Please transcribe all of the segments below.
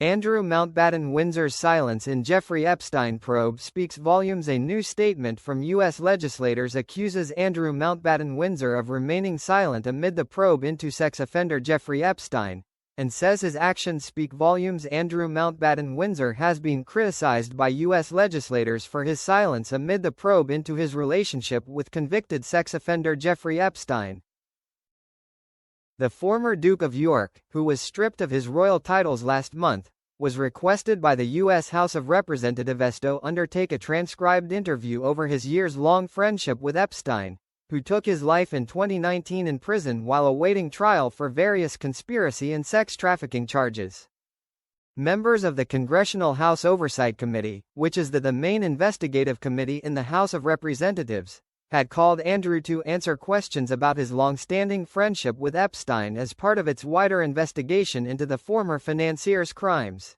Andrew Mountbatten Windsor's silence in Jeffrey Epstein probe speaks volumes. A new statement from U.S. legislators accuses Andrew Mountbatten Windsor of remaining silent amid the probe into sex offender Jeffrey Epstein, and says his actions speak volumes. Andrew Mountbatten Windsor has been criticized by U.S. legislators for his silence amid the probe into his relationship with convicted sex offender Jeffrey Epstein. The former Duke of York, who was stripped of his royal titles last month, was requested by the U.S. House of Representatives to undertake a transcribed interview over his years-long friendship with Epstein, who took his life in 2019 in prison while awaiting trial for various conspiracy and sex trafficking charges. Members of the Congressional House Oversight Committee, which is the main investigative committee in the House of Representatives, had called Andrew to answer questions about his long-standing friendship with Epstein as part of its wider investigation into the former financier's crimes.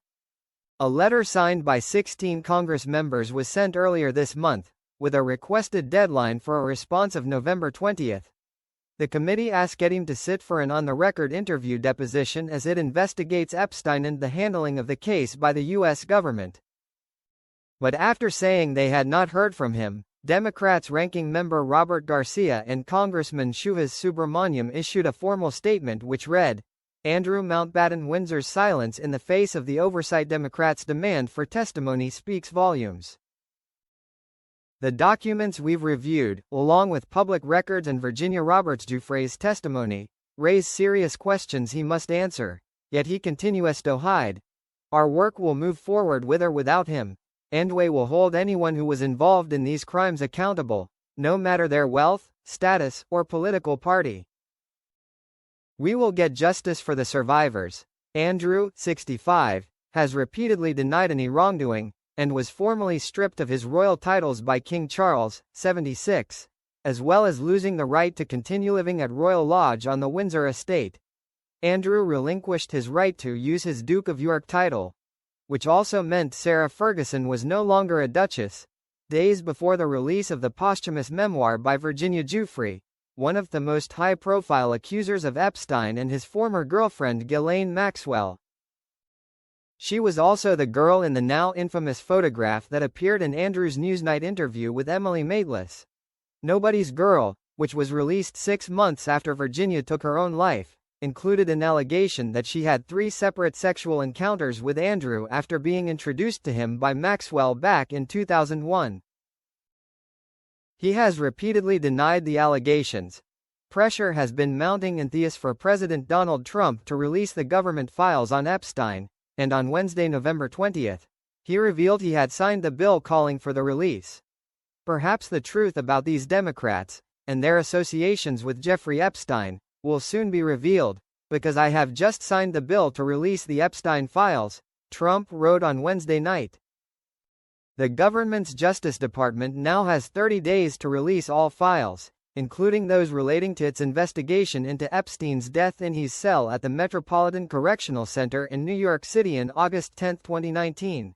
A letter signed by 16 Congress members was sent earlier this month, with a requested deadline for a response of November 20. The committee asked him to sit for an on-the-record interview deposition as it investigates Epstein and the handling of the case by the U.S. government. But after saying they had not heard from him, Democrats ranking member Robert Garcia and Congressman Suhas Subramaniam issued a formal statement which read, "Andrew Mountbatten Windsor's silence in the face of the oversight Democrats' demand for testimony speaks volumes. The documents we've reviewed, along with public records and Virginia Roberts Giuffre's testimony, raise serious questions he must answer, yet he continues to hide. Our work will move forward with or without him, and we will hold anyone who was involved in these crimes accountable, no matter their wealth, status, or political party. We will get justice for the survivors." Andrew, 65, has repeatedly denied any wrongdoing, and was formally stripped of his royal titles by King Charles, 76, as well as losing the right to continue living at Royal Lodge on the Windsor estate. Andrew relinquished his right to use his Duke of York title, which also meant Sarah Ferguson was no longer a duchess, days before the release of the posthumous memoir by Virginia Giuffre, one of the most high-profile accusers of Epstein and his former girlfriend Ghislaine Maxwell. She was also the girl in the now infamous photograph that appeared in Andrew's Newsnight interview with Emily Maitlis. Nobody's Girl, which was released 6 months after Virginia took her own life, included an allegation that she had 3 separate sexual encounters with Andrew after being introduced to him by Maxwell back in 2001. He has repeatedly denied the allegations. Pressure has been mounting in the US for President Donald Trump to release the government files on Epstein, and on Wednesday, November 20, he revealed he had signed the bill calling for the release. Perhaps the truth about these Democrats, and their associations with Jeffrey Epstein, will soon be revealed, because I have just signed the bill to release the Epstein files, Trump wrote on Wednesday night. The government's Justice Department now has 30 days to release all files, including those relating to its investigation into Epstein's death in his cell at the Metropolitan Correctional Center in New York City in August 10, 2019.